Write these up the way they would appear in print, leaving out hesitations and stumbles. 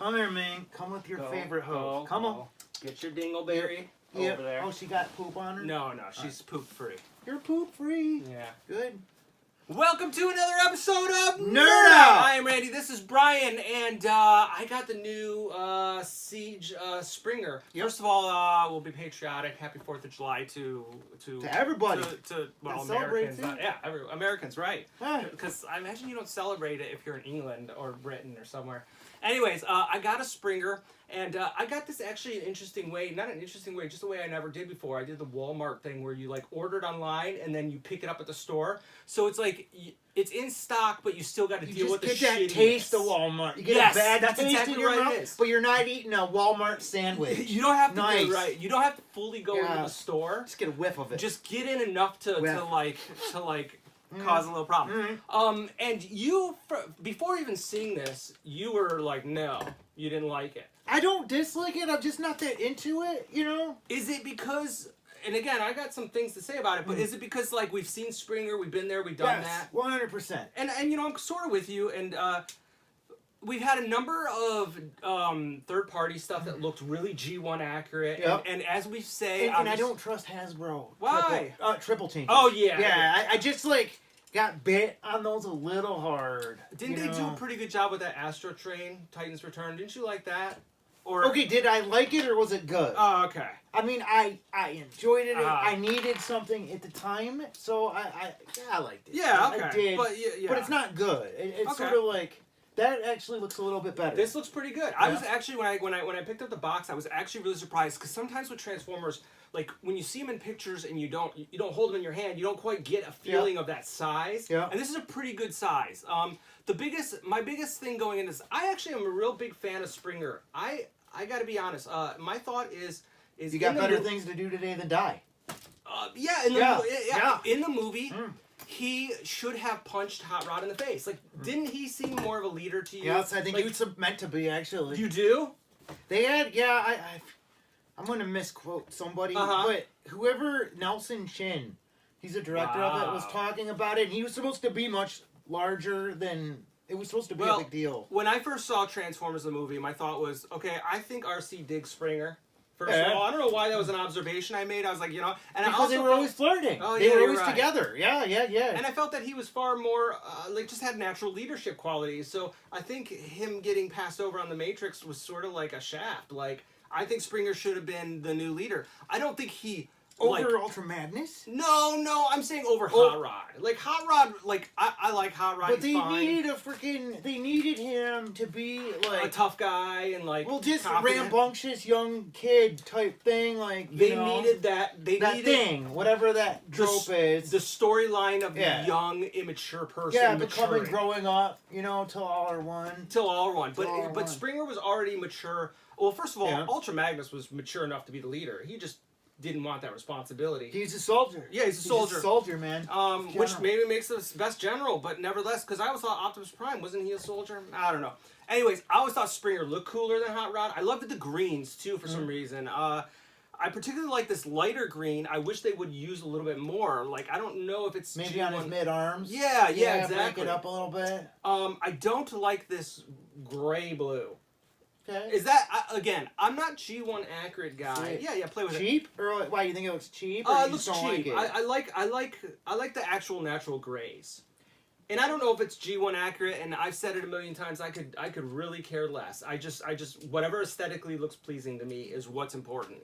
Come here, man. Come with your favorite hose. Come on. Get your dingleberry over there. Oh, she got poop on her? No, she's poop free. You're poop free. Yeah. Good. Welcome to another episode of Nerd Out. I am Randy. This is Brian, and I got the new Siege Springer. Yep. First of all, we'll be patriotic. Happy 4th of July to everybody. To Americans. Americans, right? Because I imagine you don't celebrate it if you're in England or Britain or somewhere. Anyways, I got a Springer, and I got this actually an interesting way. Not an interesting way, just a way I never did before. I did the Walmart thing where you like order it online and then you pick it up at the store. So it's like it's in stock, but you still got to deal with the shittiness. You just get that taste of Walmart. You get a bad taste exactly in your mouth, but you're not eating a Walmart sandwich. You don't have to do right. You don't have to fully go into the store. Just get a whiff of it. Just get in enough to cause a little problem. And you, before even seeing this, you were like, no, you didn't like it. I don't dislike it. I'm just not that into it, you know? Is it because, and again, I got some things to say about it, but is it because, like, we've seen Springer, we've been there, we've done that? 100%. And you know, I'm sort of with you, and we've had a number of third-party stuff that looked really G1 accurate, and as we say... And I don't trust Hasbro. Why? Triple Team. Oh, yeah. Yeah, I just, like, got bit on those a little hard. Didn't they do a pretty good job with that Astro Train, Titan's Return? Didn't you like that? Or... Okay, did I like it or was it good? Oh, okay. I mean, I enjoyed it. I needed something at the time, so I liked it. Yeah, okay. I did, but it's not good. It's sort of like... That actually looks a little bit better. This looks pretty good. I was actually when I picked up the box, I was actually really surprised because sometimes with Transformers, like when you see them in pictures and you don't hold them in your hand, you don't quite get a feeling of that size. Yeah. And this is a pretty good size. My biggest thing going into this, I actually am a real big fan of Springer. I got to be honest. My thought is you got better things to do today than die. In the movie. He should have punched Hot Rod in the face. Like, didn't he seem more of a leader to you? Yes, I think he was meant to be, actually. You do? They had, I'm going to misquote somebody, but whoever, Nelson Shin, he's a director of it, was talking about it, and he was supposed to be much larger than... It was supposed to be a big deal. When I first saw Transformers the movie, my thought was, okay, I think RC digs Springer. First of all, I don't know why that was an observation I made. I was like, you know... And because they were always flirting. Oh, they were always together. Yeah. And I felt that he was far more, just had natural leadership qualities. So I think him getting passed over on the Matrix was sort of like a shaft. Like, I think Springer should have been the new leader. I don't think he... Over Ultra Magnus? No, I'm saying over Hot Rod. Like, Hot Rod, like, I like Hot Rod. But they needed him to be, like... a tough guy and, like, just confident. Rambunctious young kid type thing, like, They needed that. They needed thing, whatever that trope is. The storyline of the young, immature person growing up, till all are one. But Springer was already mature. Well, first of all, Ultra Magnus was mature enough to be the leader. He just... didn't want that responsibility. He's a soldier. Yeah, he's a soldier. He's a soldier, man. Which maybe makes the best general, but nevertheless, because I always thought Optimus Prime, wasn't he a soldier? I don't know. Anyways, I always thought Springer looked cooler than Hot Rod. I loved the greens, too, for some reason. I particularly like this lighter green. I wish they would use a little bit more. Like, I don't know if it's... Maybe on his mid-arms? Yeah, exactly. Break it up a little bit. I don't like this gray-blue. Okay. Is that, again, I'm not G1 accurate guy. Sweet. Yeah, play with cheap? Or why, you think it looks cheap? It looks cheap. I like the actual natural grays. And I don't know if it's G1 accurate, and I've said it a million times, I could really care less. I just whatever aesthetically looks pleasing to me is what's important.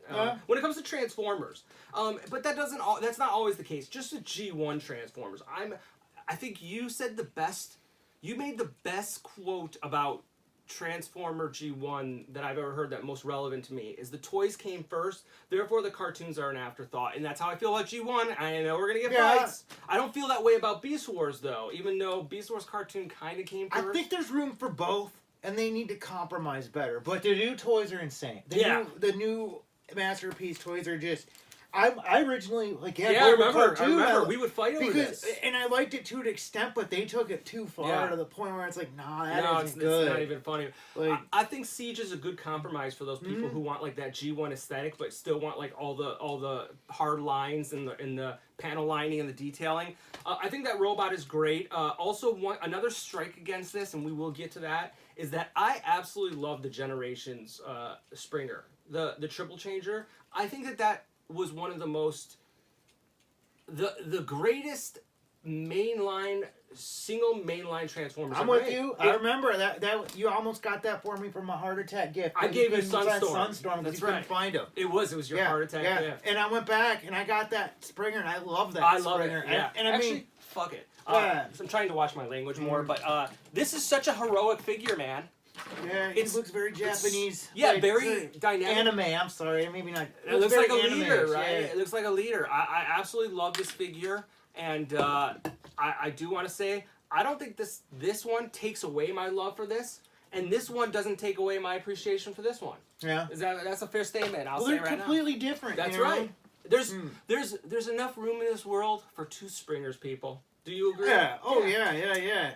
When it comes to Transformers. But that's not always the case. Just the G1 Transformers. I think you said you made the best quote about Transformer G1 that I've ever heard that most relevant to me is the toys came first, therefore the cartoons are an afterthought, and that's how I feel about G1. I know we're gonna get fights. I don't feel that way about Beast Wars though, even though Beast Wars cartoon kind of came first. I think there's room for both, and they need to compromise better. But the new toys are insane. The new Masterpiece toys are just... I originally, I remember. We would fight over this. And I liked it to an extent, but they took it too far to the point where it's like, that isn't good. It's not even funny. I think Siege is a good compromise for those people who want like that G1 aesthetic, but still want like all the hard lines and the panel lining and the detailing. I think that robot is great. Also, another strike against this, and we will get to that, is that I absolutely love the Generations Springer, the triple changer. I think that was one of the most the greatest single mainline Transformers. I'm with you. I remember that you almost got that for me from a heart attack gift. I gave you Sunstorm. Sunstorm. That's right. Couldn't find him. It was your heart attack gift. And I went back and I got that Springer and I love that. I love Springer. it. Yeah. And I mean, fuck it. I'm trying to watch my language more, but this is such a heroic figure, man. Yeah, it looks very Japanese. Yeah, very dynamic. Anime, I'm sorry, maybe not. It looks like a leader, right? Yeah. It looks like a leader. I absolutely love this figure, and I do want to say, I don't think this one takes away my love for this, and this one doesn't take away my appreciation for this one. Yeah. That's a fair statement, I'll say they're right now. They're completely different. That's right. There's enough room in this world for two Springers, people. Do you agree? Yeah. Oh, yeah.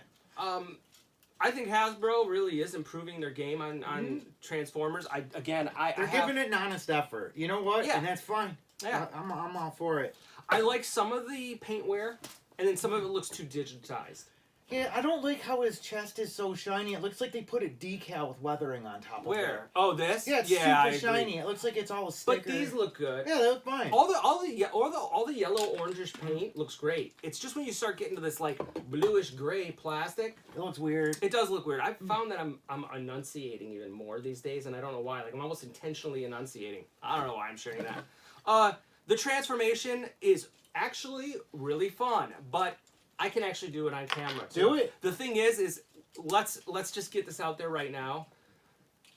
I think Hasbro really is improving their game on Transformers. They're giving it an honest effort. You know what? Yeah. And that's fine. Yeah. I'm all for it. I like some of the paint wear, and then some of it looks too digitized. Yeah, I don't like how his chest is so shiny. It looks like they put a decal with weathering on top of it. Where? Oh, this? Yeah, it's super shiny. It looks like it's all a sticker. But these look good. Yeah, they look fine. All the yellow orangish paint looks great. It's just when you start getting to this like bluish gray plastic, it looks weird. It does look weird. I've found that I'm enunciating even more these days, and I don't know why. Like I'm almost intentionally enunciating. I don't know why I'm sharing that. The transformation is actually really fun, but I can actually do it on camera. Do it. The thing is let's just get this out there right now.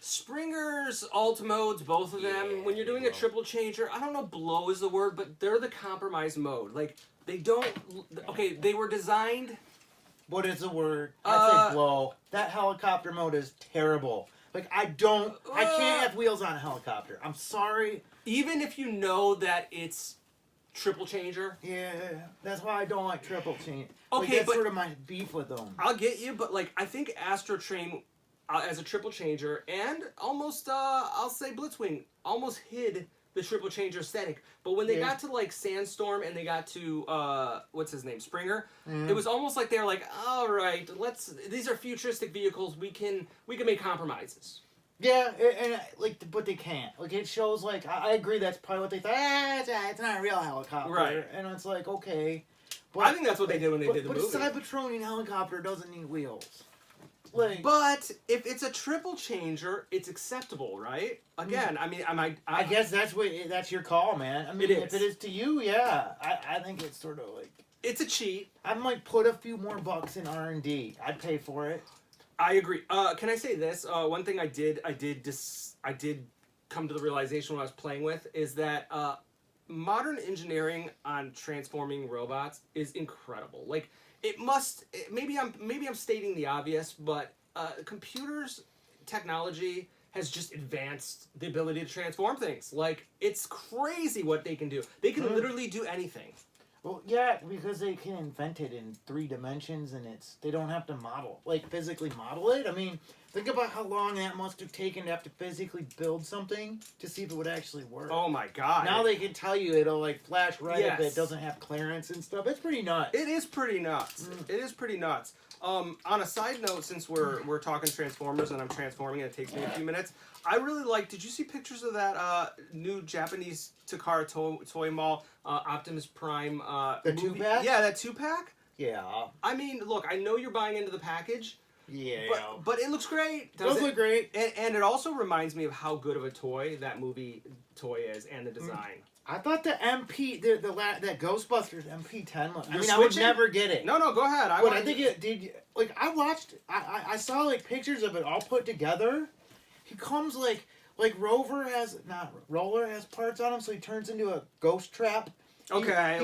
Springer's alt modes, both of them, when you're doing a triple changer, I don't know blow is the word, but they're the compromise mode. Like they were designed. What is the word? I say blow. That helicopter mode is terrible. Like I can't have wheels on a helicopter. I'm sorry. Even if you know that it's triple changer. Yeah, that's why I don't like triple changer. Okay, that's sort of my beef with them. I'll get you, but like I think Astro Train as a triple changer and almost I'll say Blitzwing almost hid the triple changer aesthetic. But when they got to like Sandstorm and they got to what's his name, Springer, it was almost like they were like, all right, these are futuristic vehicles. We can make compromises. Yeah, and but they can't. Like it shows. Like I agree. That's probably what they thought. It's not a real helicopter, right? And it's like okay, but I think that's what they did when they did the movie. But a Cybertronian helicopter doesn't need wheels. Like, but if it's a triple changer, it's acceptable, right? Again, I mean, I guess that's your call, man. I mean, if it is to you, yeah, I think it's sort of like it's a cheat. I might put a few more bucks in R&D. I'd pay for it. I agree. Can I say this? One thing I did come to the realization when I was playing with is that modern engineering on transforming robots is incredible. Like maybe I'm stating the obvious, but computers technology has just advanced the ability to transform things. Like it's crazy what they can do. They can literally do anything. Well, yeah, because they can invent it in 3 dimensions, and they don't have to physically model it. I mean, think about how long that must have taken to have to physically build something to see if it would actually work. Oh my god! Now they can tell you it'll flash right if it doesn't have clearance and stuff. It's pretty nuts. It is pretty nuts. It is pretty nuts. On a side note, since we're talking Transformers and I'm transforming and it takes me a few minutes, I really like. Did you see pictures of that new Japanese Takara toy mall Optimus Prime? The 2-pack? Yeah, that 2-pack. Yeah. I mean, look, I know you're buying into the package. Yeah. But it looks great. It does look great. And it also reminds me of how good of a toy that movie toy is and the design. I thought the MP, that Ghostbusters MP10 look. I mean, I would never get it. No, go ahead. I think it did. Like I watched, I saw pictures of it all put together. He comes like Roller has parts on him, so he turns into a ghost trap. Okay,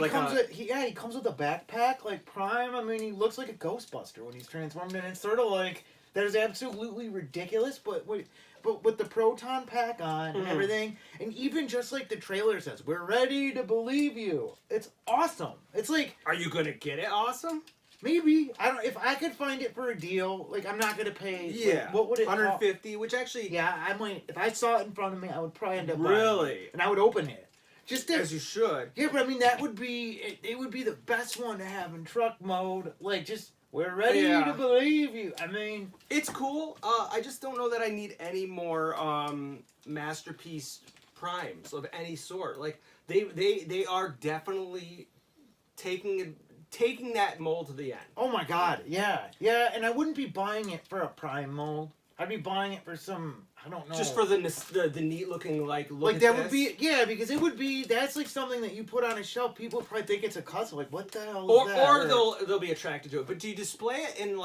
he comes with a backpack like Prime. I mean, he looks like a Ghostbuster when he's transformed, and it's sort of like that is absolutely ridiculous. But with the proton pack on and everything, and even just like the trailer says, "We're ready to believe you." It's awesome. It's like, are you gonna get it? Awesome. Maybe if I could find it for a deal, I'm not gonna pay. Yeah, what would it? 150, which actually. Yeah, I might. If I saw it in front of me, I would probably end up really, buying it, and I would open it. Just as you should. Yeah, but I mean that would be it would be the best one to have in truck mode. We're ready to believe you. I mean, it's cool. I just don't know that I need any more Masterpiece Primes of any sort. Like they are definitely taking that mold to the end. Oh my god, yeah, and I wouldn't be buying it for a Prime mold. I'd be buying it for some, I don't know. Just for the neat looking look like that would be because it would be that's like something that you put on a shelf. People probably think it's a custom. Like what the hell is that? Or they'll be attracted to it. But do you display it in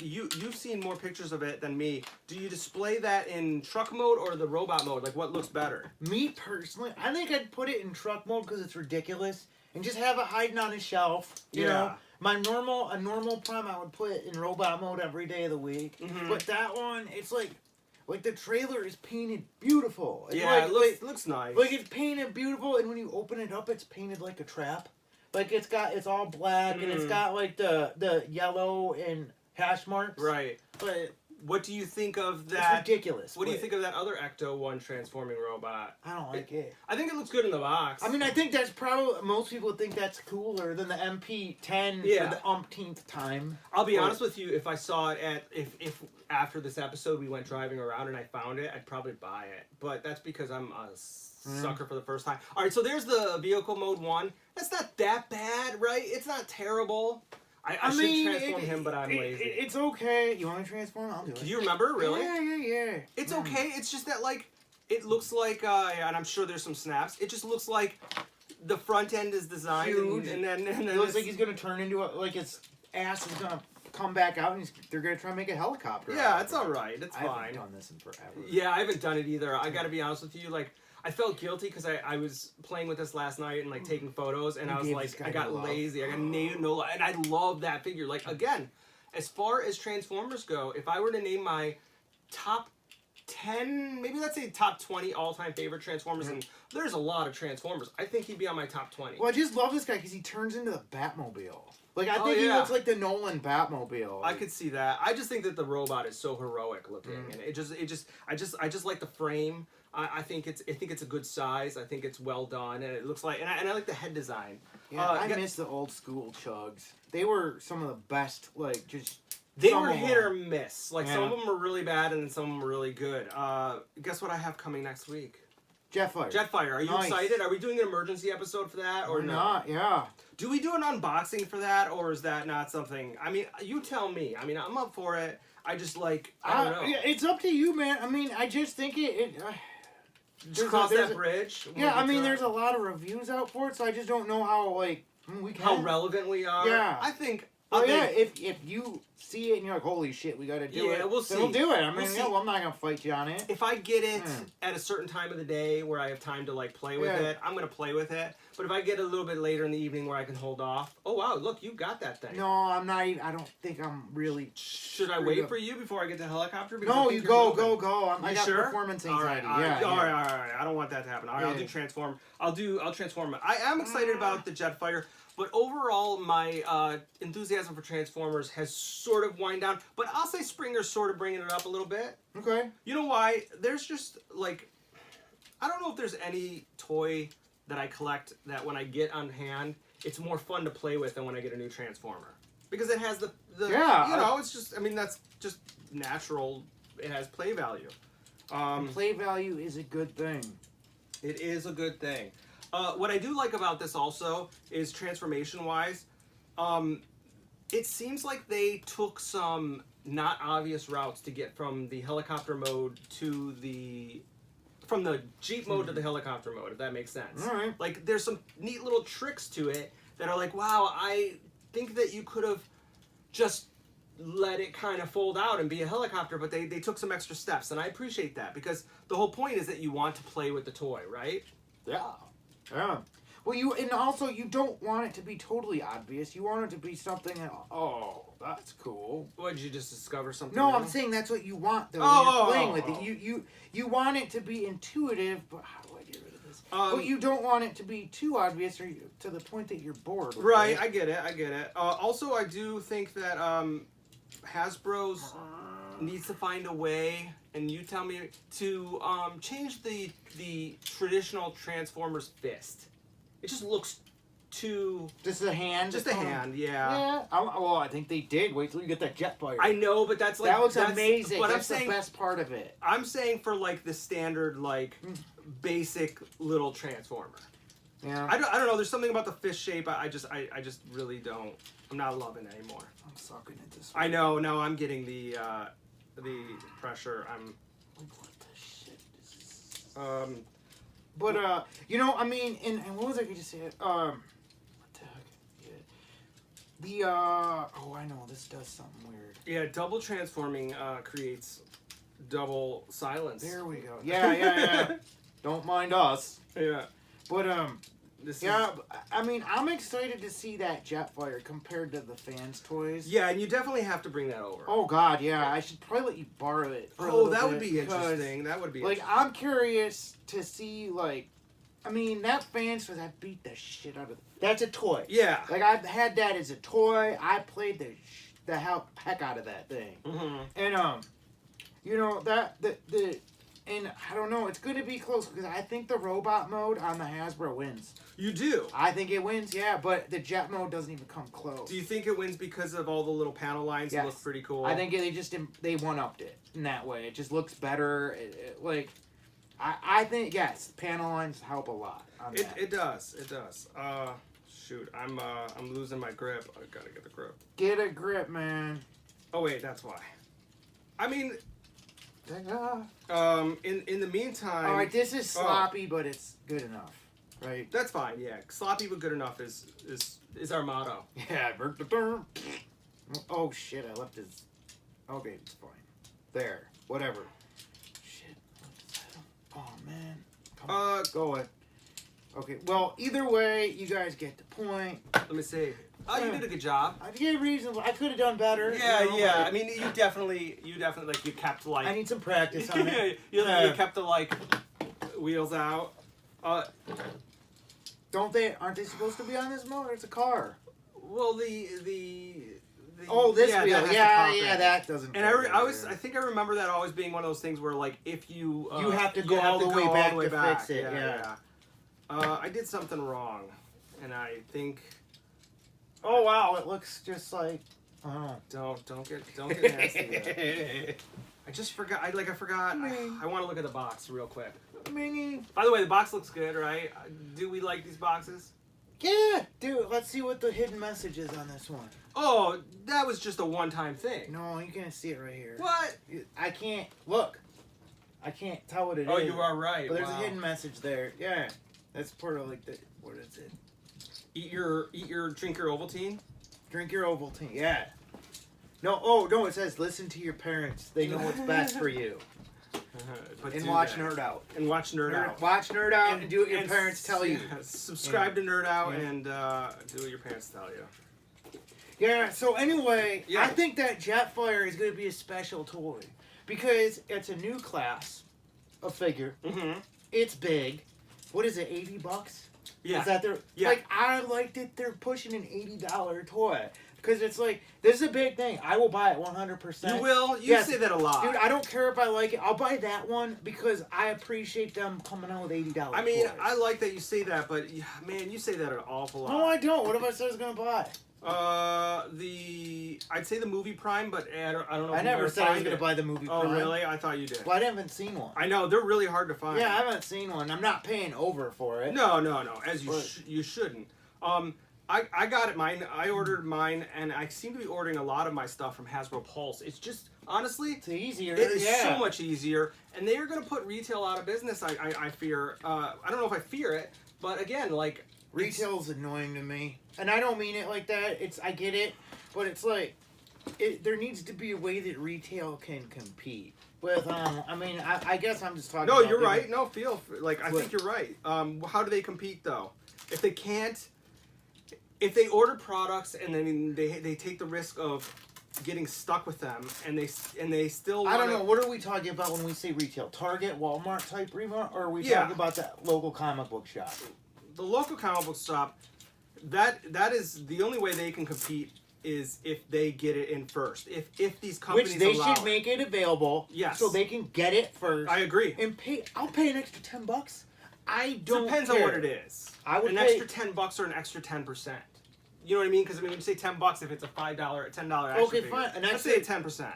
you've seen more pictures of it than me? Do you display that in truck mode or the robot mode? Like what looks better? Me personally, I think I'd put it in truck mode because it's ridiculous and just have it hiding on a shelf. You know. A normal Prime, I would put it in robot mode every day of the week. Mm-hmm. But that one, it's like the trailer is painted beautiful. It's it looks nice. Like it's painted beautiful, and when you open it up, it's painted like a trap. Like it's all black, and it's got like the yellow and hash marks. Right. But what do you think of that? It's ridiculous. What do you think of that other Ecto-1 transforming robot? I don't like it. I think it looks good in the box. I mean, I think that's probably, most people think that's cooler than the MP10 for the umpteenth time. I'll be honest with you, if I saw it if after this episode we went driving around and I found it, I'd probably buy it. But that's because I'm a sucker for the first time. All right, so there's the vehicle mode 1. That's not that bad, right? It's not terrible. I should transform him, but I'm lazy. It's okay. You want to transform? I'll do it. Do you remember? Really? Yeah. It's okay. It's just that, it looks like, and I'm sure there's some snaps. It just looks like the front end is designed. Huge. And then it looks like he's going to turn into his ass is going to come back out, and they're going to try and make a helicopter. Yeah, it's all right. It's fine. I haven't done this in forever. Yeah, I haven't done it either. I got to be honest with you. I felt guilty because I was playing with this last night and taking photos, and I was like, I got lazy. I got no, and I love that figure. Again, as far as Transformers go, if I were to name my top 10, maybe let's say top 20 all-time favorite Transformers, and there's a lot of Transformers, I think he'd be on my top 20. Well, I just love this guy because he turns into the Batmobile. I think he looks like the Nolan Batmobile. I could see that. I just think that the robot is so heroic looking, and I just like the frame. I think it's a good size. I think it's well done, and it looks like, and I like the head design. Yeah, I miss the old school Chugs. They were some of the best. They were hit or miss. Some of them were really bad, and then some of them were really good. Guess what I have coming next week? Jetfire. Are you excited? Are we doing an emergency episode for that or not? Yeah. Do we do an unboxing for that, or is that not something? I mean, you tell me. I mean, I'm up for it. I just I don't know. It's up to you, man. I mean, I just think just cross that bridge. Yeah, I mean, there's a lot of reviews out for it, so I just don't know how how relevant we are. Yeah, I think. If you see it and you're like, holy shit, we got to do it. Yeah, we'll see. We'll do it. I mean, I'm not gonna fight you on it. If I get it at a certain time of the day where I have time to play with it, I'm gonna play with it. But if I get a little bit later in the evening where I can hold off, oh wow, look, you got that thing. No, I'm not. I don't think I'm really. Should I wait for you before I get the helicopter? No, you go. I got sure? performance anxiety. All right. I don't want that to happen. All right, I'll do transform. I'll transform. I am excited about the Jetfire. But overall, my enthusiasm for Transformers has sort of wind down. But I'll say Springer's sort of bringing it up a little bit. Okay. You know why? There's just, I don't know if there's any toy that I collect that when I get on hand, it's more fun to play with than when I get a new Transformer. Because it has it's just, I mean, that's just natural. It has play value. Play value is a good thing. It is a good thing. What I do like about this also is transformation-wise, it seems like they took some not obvious routes to get from the helicopter mode to from the Jeep mode to the helicopter mode, if that makes sense. All right. There's some neat little tricks to it that are wow, I think that you could have just let it kind of fold out and be a helicopter, but they took some extra steps, and I appreciate that, because the whole point is that you want to play with the toy, right? Yeah. Yeah. Well, you don't want it to be totally obvious. You want it to be something that, that's cool. What, did you just discover something? No, new? I'm saying that's what you want, though, when you're playing with it. You want it to be intuitive, but how do I get rid of this? But you don't want it to be too obvious or to the point that you're bored with right, it. I get it. Also, I do think that Hasbro's needs to find a way, and you tell me, to change the traditional Transformers fist. It just looks Just a hand. Just a hand, yeah. Yeah. Well, I think they did. Wait till you get that Jetfire. I know, but that's like that looks amazing. But that's I'm saying the best part of it. I'm saying for like the standard like basic little transformer. Yeah. I don't know. There's something about the fish shape. I just really don't. I'm not loving it anymore. I'm sucking at this. I know. No, I'm getting the pressure. I'm. Like, what the shit is Um. But you know, I mean, and what was I going to say? What the heck? Yeah. Oh, I know. This does something weird. Yeah, double transforming creates double silence. There we go. Yeah. Don't mind us. Yeah. But I mean, I'm excited to see that Jetfire compared to the fans' toys. Yeah, and you definitely have to bring that over. Oh God, yeah. I should probably let you borrow it. That would be interesting. That would be like I'm curious to see like, I mean that fans toys. I beat the shit out of. That's a toy. Yeah. Like I've had that as a toy. I played the heck out of that thing. Mm-hmm. And you know that the. And I don't know, it's going to be close because I think the robot mode on the Hasbro wins. You do? I think it wins, yeah, but the jet mode doesn't even come close. Do you think it wins because of all the little panel lines that look pretty cool? I think they one-upped it in that way. It just looks better. I think, yes, panel lines help a lot on that. It does. It does. Shoot, I'm losing my grip. I gotta get the grip. Get a grip, man. Oh, wait, that's why. I mean... in the meantime... All right, this is sloppy, but it's good enough, right? That's fine, yeah. Sloppy but good enough is our motto. Yeah. Oh, shit, I left his... Okay, it's fine. There. Whatever. Shit. Oh, man. Come on. Go ahead. Okay, well, either way, you guys get the point. Let me see. Oh, you did a good job. I gave reasons. I could have done better. Yeah, you know, yeah. I mean, you definitely, like, you kept, like... I need some practice on it. you kept the, like, wheels out. Aren't they supposed to be on this motor? It's a car. Well, this wheel. Yeah, that doesn't... And I think I remember that always being one of those things where, like, if you... you have to go all the way back to fix it, yeah. I did something wrong, and I think... Oh wow! It looks just like. Don't get nasty yet. I just forgot. I forgot. I want to look at the box real quick. By the way, the box looks good, right? Do we like these boxes? Yeah, dude. Let's see what the hidden message is on this one. Oh, that was just a one-time thing. No, you can't see it right here. What? I can't look. I can't tell what it is. Oh, you are right. But there's a hidden message there. Yeah, that's part of like the. What is it? Drink your Ovaltine. Drink your Ovaltine. Yeah. No. It says listen to your parents. They know what's best for you. And watch NERDOUT. And watch NERDOUT. Watch NERDOUT and do what your parents tell you. Subscribe to NERDOUT and do what your parents tell you. Yeah. So anyway, I think that Jetfire is going to be a special toy because it's a new class of figure. Mm-hmm. It's big. What is it? $80? Yeah. Is that their... Yeah. Like, I like that they're pushing an $80 toy. Because it's like, this is a big thing. I will buy it 100%. You will? You say that a lot. Dude, I don't care if I like it. I'll buy that one because I appreciate them coming out with $80 I mean, toys. I like that you say that, but, man, you say that an awful lot. No, I don't. What if I said I was going to buy? I'd say the movie Prime, but I don't know. I never said I was going to buy the movie Prime. Oh, really? I thought you did. Well, I haven't seen one. I know, they're really hard to find. Yeah, I haven't seen one. I'm not paying over for it. No, as you shouldn't. I got it. I ordered mine, and I seem to be ordering a lot of my stuff from Hasbro Pulse. It's just, honestly... It's easier. It is so much easier, and they are going to put retail out of business, I fear. I don't know if I fear it, but again, like... Retail's annoying to me, and I don't mean it like that. I get it, but it's like there needs to be a way that retail can compete with. I mean, I guess I'm just talking. No, about you're right. No, I think you're right. How do they compete though? If they can't, if they order products and then they take the risk of getting stuck with them, and they still. I don't know. What are we talking about when we say retail? Target, Walmart type retail, or are we talking about that local comic book shop? The local comic book shop, that is the only way they can compete is if they get it in first. If these companies Which they should make it available, yes, so they can get it first. I agree. And I'll pay an extra $10. I don't Depends care. on what it is. I would an pay... extra $10 or an extra 10%. You know what I mean? Because I mean, when you say $10, if it's a $5, $10 extra Okay, fee, fine. let's say 10%.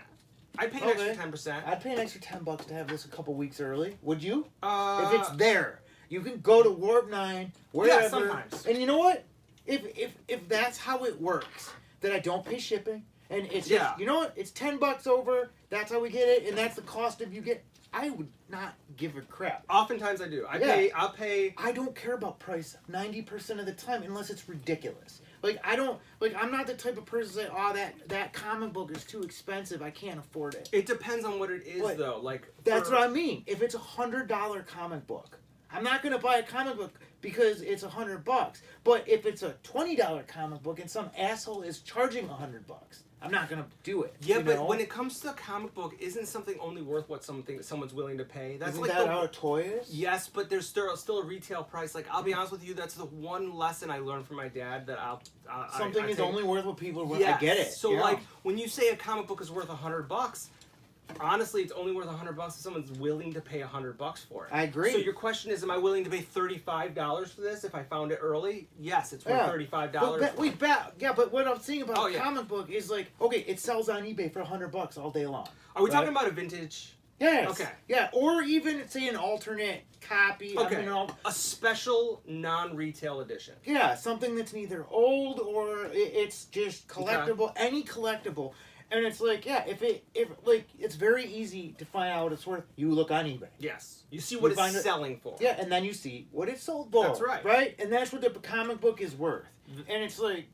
I'd pay an extra 10%. I'd pay an extra $10 to have this a couple weeks early. Would you? If it's there, you can go to Warp 9, wherever. Yeah, sometimes. And you know what? If that's how it works, then I don't pay shipping, and it's just, you know what? It's $10 over. That's how we get it, and that's the cost of you get. I would not give a crap. Oftentimes I do. I'll pay. I don't care about price 90% of the time unless it's ridiculous. I'm not the type of person to say, oh, that comic book is too expensive. I can't afford it. It depends on what it is, though. That's what I mean. If it's $100 comic book, I'm not gonna buy a comic book because it's $100. But if it's a $20 comic book and some asshole is charging $100, I'm not gonna do it. Yeah, but when it comes to a comic book, isn't something only worth what someone's willing to pay? Isn't that how a toy is? Yes, but there's still a retail price. Like, I'll be honest with you, that's the one lesson I learned from my dad that something is only worth what people are worth. Yes. I get it. So like, when you say a comic book is worth $100, honestly, it's only worth $100 if someone's willing to pay $100 for it. I agree. So your question is, am I willing to pay $35 for this if I found it early? Yes, it's worth $35. But what I'm saying about a comic book is like, okay, it sells on eBay for $100 all day long. Are we talking about a vintage? Yes. Okay. Yeah, or even say an alternate copy. Okay. A special non-retail edition. Yeah, something that's neither old or it's just collectible. Okay. Any collectible. And it's like, if it's very easy to find out what it's worth. You look on eBay. Yes. You see what it's selling for. Yeah, and then you see what it's sold for. That's right. Right? And that's what the comic book is worth. And it's like...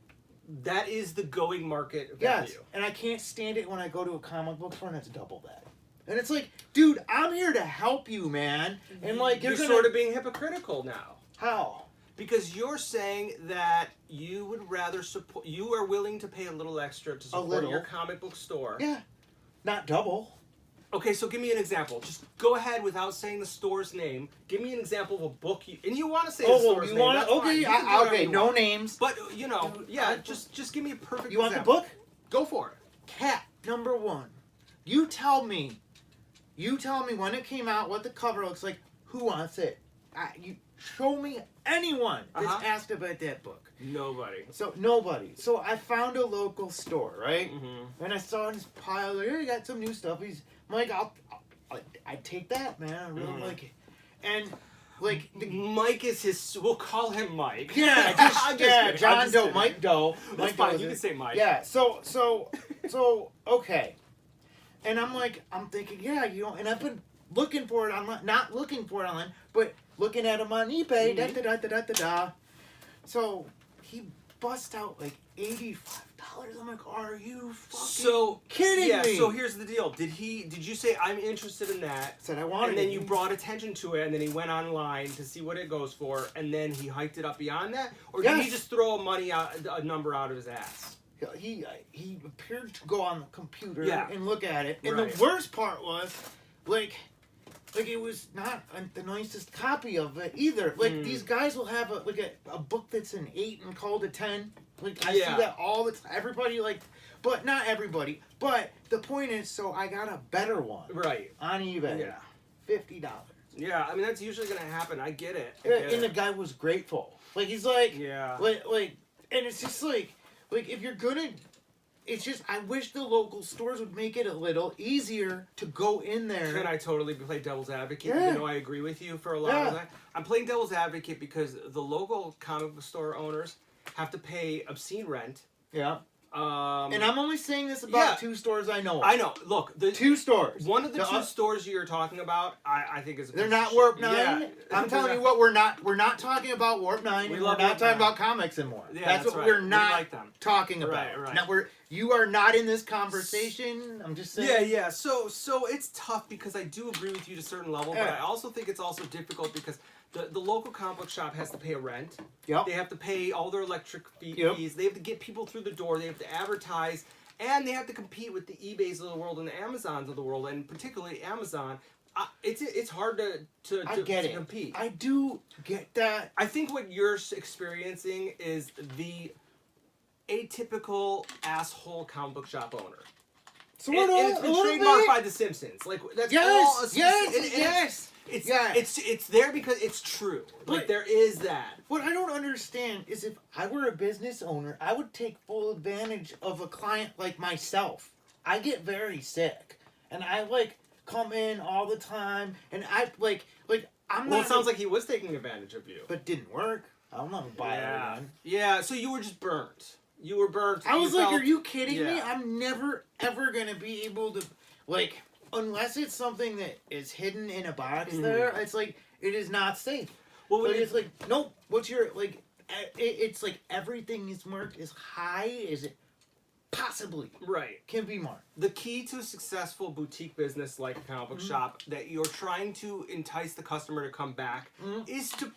That is the going market value. Yes, and I can't stand it when I go to a comic book store and it's double that. And it's like, dude, I'm here to help you, man. And like, you're sort of being hypocritical now. How? Because you're saying that you would rather support. You are willing to pay a little extra to support your comic book store. Yeah, not double. Okay, so give me an example. Just go ahead without saying the store's name. Give me an example of a book and you want to say the store's name. Okay, no names. But just give me a perfect. You want the book? Go for it. Cat number 1. You tell me when it came out, what the cover looks like. Who wants it? You show me anyone that's asked about that book. Nobody. Nobody. So I found a local store, right? Mm-hmm. And I saw this pile. Like, you got some new stuff. I'm like, I'd take that, man. I really like it. And like Mike is his. We'll call him Mike. Yeah, John Doe, Mike Doe. That's fine. You can say Mike. Yeah. So okay. And I'm thinking, and I've been looking for it online, not looking for it online, but looking at them on eBay, So he bust out like $85. I'm like, are you fucking kidding me? So here's the deal. Did you say, I'm interested in that? Said I wanted it. And then you brought attention to it, and then he went online to see what it goes for, and then he hiked it up beyond that? Or did he just throw a number out of his ass? He appeared to go on the computer and look at it. And the worst part was, like it was not the nicest copy of it either. Like, these guys will have a book that's an 8 and called a 10. Like, I see that all the time. Everybody, but not everybody. But the point is, so I got a better one. Right. On eBay. Yeah. $50. Yeah, I mean, that's usually going to happen. I get it. And the guy was grateful. Like, he's like... Yeah. Like, and it's just like if you're gonna... It's just, I wish the local stores would make it a little easier to go in there. Can I totally play devil's advocate, even though I agree with you for a lot of that? I'm playing devil's advocate because the local comic book store owners have to pay obscene rent. Yeah. And I'm only saying this about 2 stores I know of. I know. Look, the 2 stores. One of the 2 stores you're talking about, I think is. They're not Warp 9. Yeah. I'm telling you what, we're not talking about Warp 9. We're not talking about comics anymore. Yeah, that's what we're not talking about. Right. Now you are not in this conversation. I'm just saying. Yeah. So it's tough because I do agree with you to a certain level, but I also think it's also difficult because the local comic book shop has to pay a rent. Yep. They have to pay all their electric fees. They have to get people through the door. They have to advertise. And they have to compete with the eBays of the world and the Amazons of the world, and particularly Amazon. It's hard to compete. I do get that. I think what you're experiencing is the atypical asshole comic book shop owner. Sort of. It's been trademarked by The Simpsons. Like, that's all. Yes. It's it's there because it's true. Like there is that. What I don't understand is if I were a business owner, I would take full advantage of a client like myself. I get very sick, and I come in all the time, and I'm not. Well, it sounds like he was taking advantage of you, but it didn't work. I'll never buy it again. Yeah, so you were just burnt. You were burnt. I was like, are you kidding me? I'm never, ever going to be able to, unless it's something that is hidden in a box there, it's it is not safe. Well, it's nope, what's your, it's everything is marked as high as it possibly can be marked. The key to a successful boutique business like a comic book shop that you're trying to entice the customer to come back is to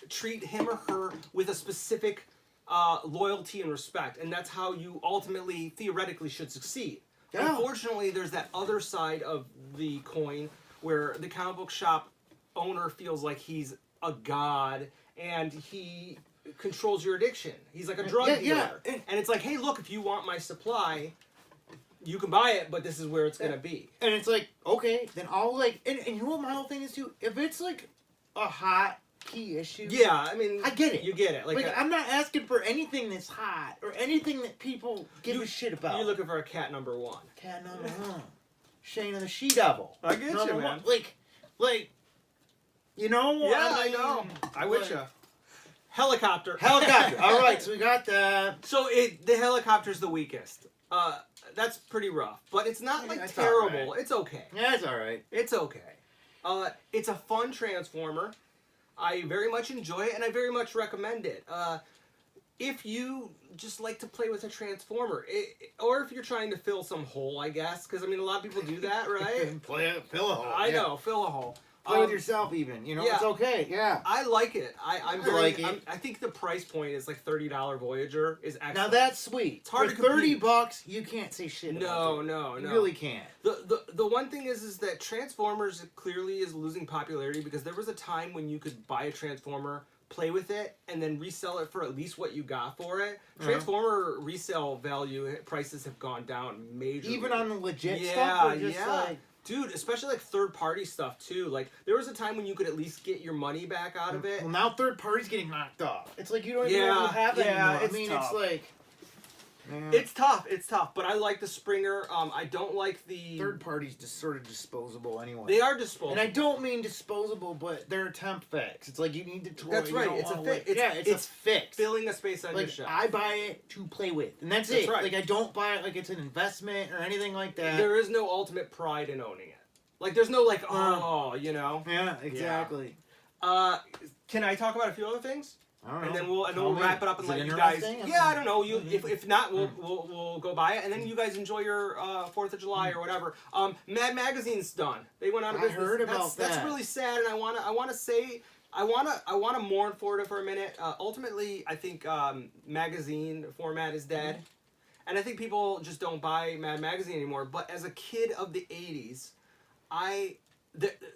treat him or her with a specific loyalty and respect, and that's how you ultimately theoretically should succeed. Yeah. Unfortunately, there's that other side of the coin where the comic book shop owner feels like he's a god and he controls your addiction. He's like a drug dealer. Yeah. And it's like, hey, look, if you want my supply, you can buy it, but this is where it's going to be. And it's like, okay, then I'll and you know what my whole thing is too? If it's a hot key issue. Yeah, I mean, I get it. You get it. I'm not asking for anything that's hot or anything that people give a shit about. You're looking for a cat number 1. Cat number 1. Shane the She-Devil. I get you, man. You know? Yeah, I know. I with you. Helicopter. All right, so we got that. So the helicopter's the weakest. That's pretty rough, but it's not terrible. Right. It's okay. Yeah, it's all right. It's okay. It's a fun Transformer. I very much enjoy it, and I very much recommend it. If you just like to play with a Transformer, or if you're trying to fill some hole, I guess, because a lot of people do that, right? Fill a hole. I know, fill a hole. Play with yourself, even. It's okay. Yeah, I like it. I think the price point is $30 Voyager is excellent. Now that's sweet. It's hard for to compete. $30, you can't say shit. No. You really can't. The one thing is that Transformers clearly is losing popularity because there was a time when you could buy a Transformer, play with it, and then resell it for at least what you got for it. Transformer resale value prices have gone down majorly. Even on the legit stuff. Dude, especially third-party stuff too. There was a time when you could at least get your money back out of it. Well, now third party's getting knocked off. It's you don't even know what you have anymore. Tough. It's tough. It's tough. But I like the Springer. I don't like the third party's just sort of disposable anyway. They are disposable, and I don't mean disposable, but they're a temp fix. It's you need to toy. That's right. It's a fix. It's a fix. Filling a space on your shelf. I buy it to play with, and that's it. Right. I don't buy it like it's an investment or anything like that. There is no ultimate pride in owning it. There's no Yeah, exactly. Yeah. Can I talk about a few other things? I don't know. And then we'll wrap it up and let you guys. Yeah, I don't know. If not, we'll go buy it, and then you guys enjoy your 4th of July or whatever. Mad Magazine's done. They went out of business. I heard about that. That's really sad, and I want to mourn for it for a minute. Ultimately, I think magazine format is dead, and I think people just don't buy Mad Magazine anymore. But as a kid of the '80s,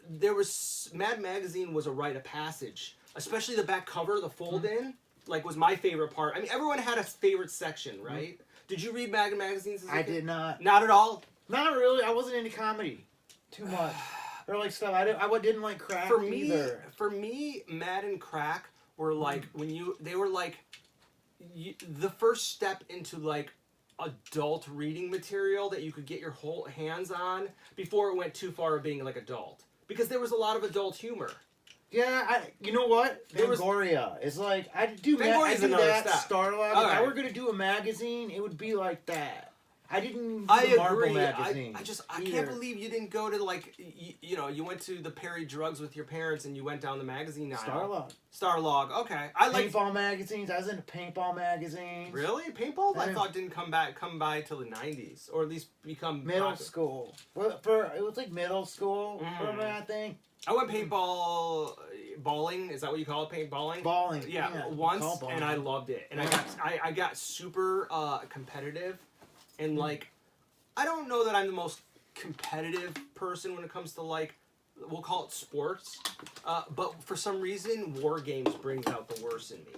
there was Mad Magazine was a rite of passage. Especially the back cover, the fold-in, was my favorite part. Everyone had a favorite section, right? Did you read Mad Magazines as a kid? I did not. Not at all? Not really. I wasn't into comedy too much. Or stuff. I didn't like crack either. For me, Mad and Crack were they were the first step into adult reading material that you could get your whole hands on before it went too far of being adult. Because there was a lot of adult humor. Yeah, you know what? Fangoria. It's I do that. Starlog. If I were gonna do a magazine, it would be like that. I didn't do the Marvel magazine. I can't believe you didn't go to you went to the Perry Drugs with your parents and you went down the magazine aisle. Starlog. Okay. I like paintball magazines. I was into paintball magazines. Really? Paintball? I thought didn't come by till the 90s, or at least become middle school. It was middle school for me, I think. I went paintballing. Is that what you call it? Paintballing? Balling. Yeah, once, and I loved it. And I got super competitive, and I don't know that I'm the most competitive person when it comes to we'll call it sports, but for some reason, war games brings out the worst in me.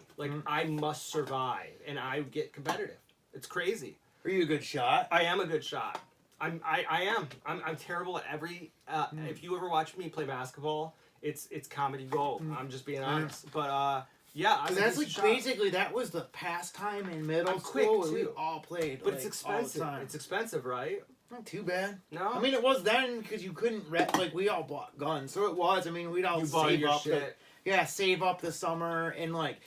I must survive, and I get competitive. It's crazy. Are you a good shot? I am a good shot. I am. I'm terrible at every. If you ever watch me play basketball, it's comedy gold. I'm just being honest. But yeah, because that's like basically that was the pastime in middle school. We all played, but it's expensive. It's expensive, right? Not too bad. No, I mean it was then because you couldn't like we all bought guns, so it was. I mean we'd all save up shit. Save up the summer and like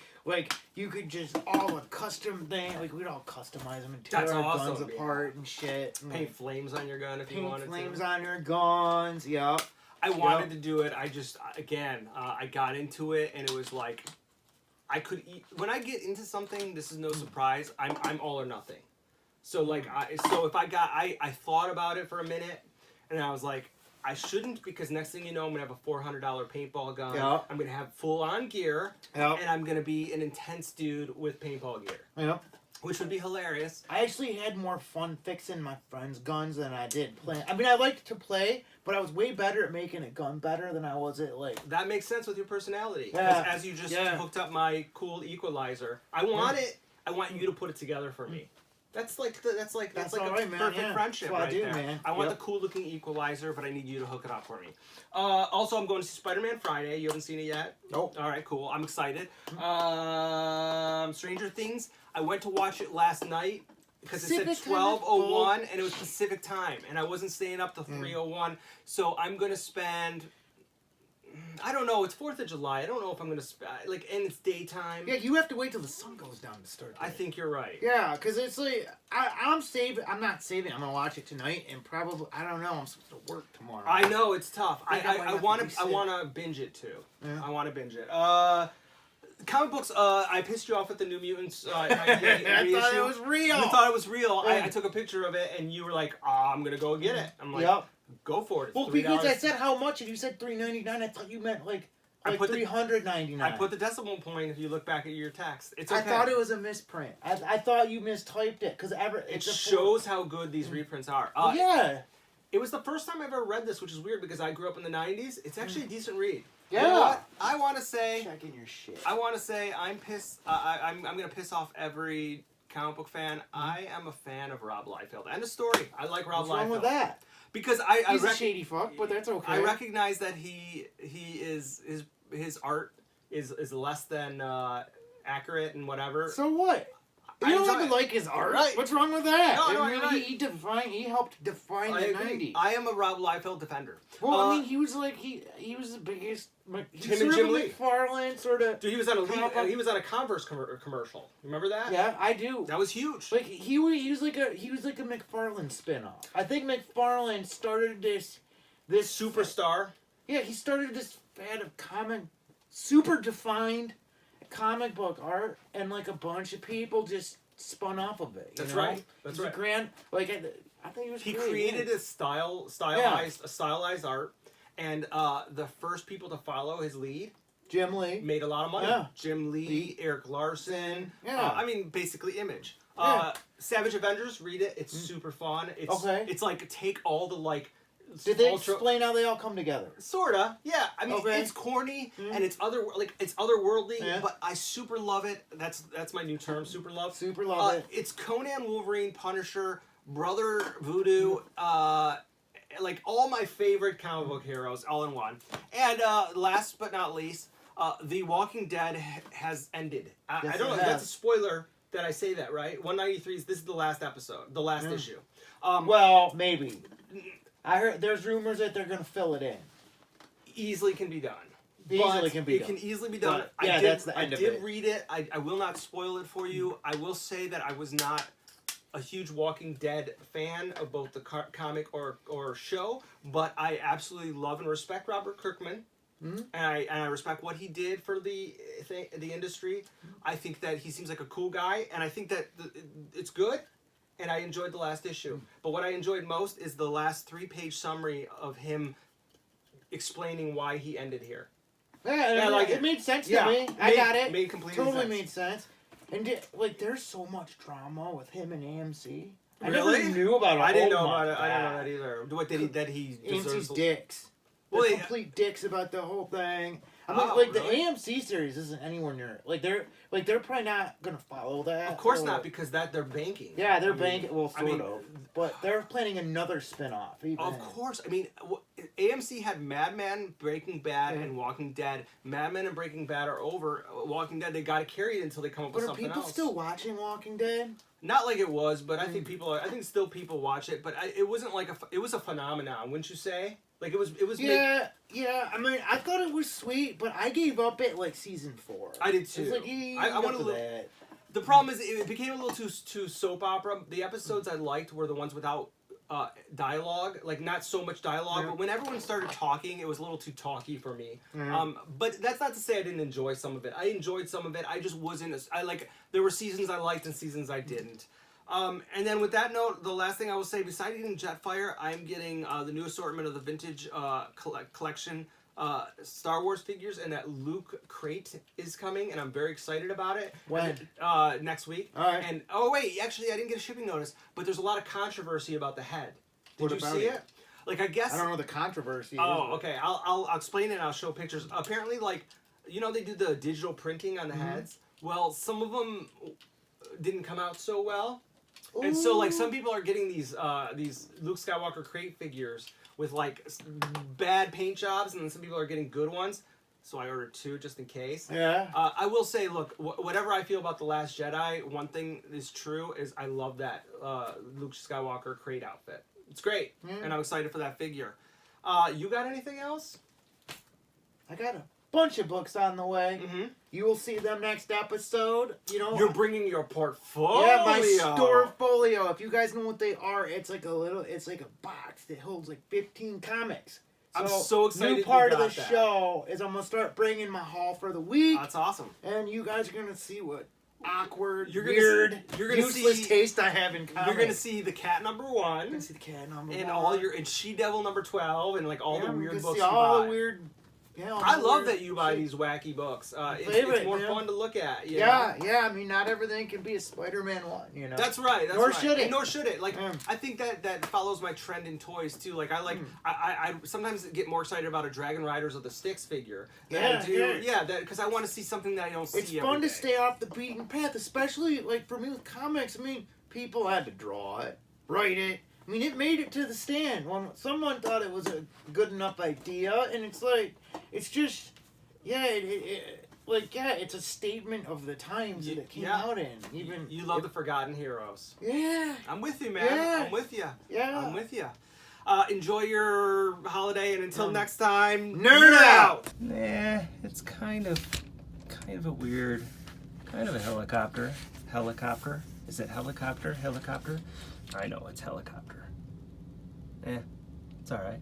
you could just all a custom thing. Like we'd all customize them and tear our guns apart and shit. And paint flames on your gun if you wanted to. Paint flames on your guns. Yep. I wanted to do it. I just I got into it and it was like I could eat when I get into something. This is no surprise. I'm all or nothing. So like I thought about it for a minute and I was like I shouldn't because next thing you know I'm gonna have a $400 paintball gun. Yep. I'm gonna have full on gear. Yep. And I'm gonna be an intense dude with paintball gear. Yep. Which would be hilarious. I actually had more fun fixing my friends' guns than I did playing. I mean I liked to play, but I was way better at making a gun better than I was at like. That makes sense with your personality. Yeah. As you just hooked up my cool equalizer. I want it. I want you to put it together for me. That's like a perfect friendship right there. Man. I want the cool looking equalizer, but I need you to hook it up for me. Also, I'm going to see Spider-Man Friday. You haven't seen it yet? Nope. All right, cool. I'm excited. Stranger Things. I went to watch it last night because it said 12:01 and it was Pacific time, and I wasn't staying up till 3:01. So I'm gonna spend. I don't know. It's 4th of July. I don't know if I'm gonna and it's daytime. Yeah, you have to wait till the sun goes down to start. I think you're right. Yeah, because it's like I'm saving. I'm not saving. I'm gonna watch it tonight, and probably I don't know. I'm supposed to work tomorrow. I know it's tough. I want to binge it too. Yeah. I want to binge it. Comic books. I pissed you off with the New Mutants. I thought it was real. You thought it was real. I took a picture of it, and you were like, "I'm gonna go get it." I'm like, "Yep, go for it." It's well, because I said how much, and you said $3.99. I thought you meant like $399. I put the decimal point. If you look back at your text, it's okay. I thought it was a misprint. I thought you mistyped it because it shows how good these reprints are. Yeah. It was the first time I ever read this, which is weird because I grew up in the 90s. It's actually a decent read. Yeah. You know what? I want to say. Checking your shit. I want to say I'm pissed. I'm gonna piss off every comic book fan. I am a fan of Rob Liefeld. End of story. I like Rob Liefeld. What's wrong with that? Because he's a shady fuck, but that's okay. I recognize that he is his art is less than accurate and whatever. So what? You don't even like his art. Right. What's wrong with that? No, you're right. He helped define the 90s. I am a Rob Liefeld defender. Well, I mean, he was like he was the biggest. Him and Jim Lee. McFarlane sort of. Dude, he was on a Converse commercial. Remember that? Yeah, I do. That was huge. Like he was like a McFarlane spinoff. I think McFarlane started this superstar. Yeah, he started this fad of super defined comic book art, and like a bunch of people just spun off of it. That's right. That's right. I think it was. He created a stylized art, and the first people to follow his lead, Jim Lee, made a lot of money. Yeah. Jim Lee, Eric Larson. Yeah. I mean, basically Image. Yeah. Savage Avengers. Read it. It's super fun. It's like take all the Did they explain how they all come together? Sorta, yeah. I mean, it's corny and it's otherworldly, but I super love it. That's my new term, super love. Super love it. It's Conan, Wolverine, Punisher, Brother Voodoo, like all my favorite comic book heroes, all in one. And last but not least, The Walking Dead has ended. I don't know. That's a spoiler that I say that, right? 193 this is the last episode, the last issue. Well, maybe. I heard there's rumors that they're going to fill it in. Easily can be done. It can easily be done. But, that's the end of it. I did read it. I will not spoil it for you. I will say that I was not a huge Walking Dead fan of both the comic or show, but I absolutely love and respect Robert Kirkman. Mm-hmm. And I respect what he did for the industry. I think that he seems like a cool guy, and I think that it's good. And I enjoyed the last issue. But what I enjoyed most is the last 3-page summary of him explaining why he ended here. Yeah, it made sense to me. I got it. Made complete sense. Totally made sense. And there's so much drama with him and AMC. Really? I never knew about it. I didn't know about it. I didn't know that either. What did he? That he AMC's dicks. Well, complete dicks about the whole thing. I mean, really? the AMC series isn't anywhere near they're probably not gonna follow that. Of course not, because they're banking. Yeah, they're banking. Well, sort of, but they're planning another spin-off. Even. Of course, I mean, AMC had Mad Men, Breaking Bad, and Walking Dead. Mad Men and Breaking Bad are over. Walking Dead, they got to carry it until they come up with something else. But are people still watching Walking Dead? Not like it was, but I think people are. I think still people watch it, but it wasn't like it was a phenomenon, wouldn't you say? Like it was. Yeah. I mean, I thought it was sweet, but I gave up at like season 4. I did too. I want to. The problem is it became a little too soap opera. The episodes I liked were the ones without dialogue, like not so much dialogue. But when everyone started talking, it was a little too talky for me. But that's not to say I didn't enjoy some of it. I enjoyed some of it. I just wasn't. There were seasons I liked and seasons I didn't. And then with that note, the last thing I will say, besides getting Jetfire, I'm getting the new assortment of the vintage collection Star Wars figures, and that Luke crate is coming, and I'm very excited about it. When? Next week. All right. And wait, actually, I didn't get a shipping notice, but there's a lot of controversy about the head. Did you see it? Like, I guess. I don't know the controversy. Oh, okay. I'll explain it. And I'll show pictures. Apparently, like, they do the digital printing on the heads. Well, some of them didn't come out so well. And so, like, some people are getting these Luke Skywalker crate figures with, like, bad paint jobs, and then some people are getting good ones. So I ordered 2 just in case. Yeah. I will say, look, whatever I feel about The Last Jedi, one thing is true is I love that Luke Skywalker crate outfit. It's great, and I'm excited for that figure. You got anything else? I got a bunch of books on the way. You will see them next episode. You're bringing your portfolio. Yeah, my storefolio. If you guys know what they are, it's like a box that holds like 15 comics. So, I'm so excited. New part of the show is I'm gonna start bringing my haul for the week. That's awesome. And you guys are gonna see what awkward, weird, useless taste I have in comics. You're gonna see the cat number 1. You're gonna see the cat number 1. And all and She Devil number 12, and like all the weird books see you all buy. The weird. Yeah, I love that you buy these wacky books. It's more fun to look at. Yeah. I mean, not everything can be a Spider-Man 1. That's right. Nor should it. Nor should it. Like, I think that follows my trend in toys too. Like, I sometimes get more excited about a Dragon Riders of the Sticks figure than I do. Yeah, because I want to see something that I don't see. It's fun to stay off the beaten path, especially like for me with comics. I mean, people had to draw it, write it. I mean, it made it to the stand. Someone thought it was a good enough idea, and it's like, it's just, it's a statement of the times that it came out in. Even you love the Forgotten Heroes. Yeah. I'm with you, man. Yeah. I'm with you. Yeah. I'm with you. Enjoy your holiday, and until next time, nerd out. Nah, it's kind of a weird, kind of a helicopter. Helicopter? Is it helicopter? Helicopter? I know it's helicopter. It's alright.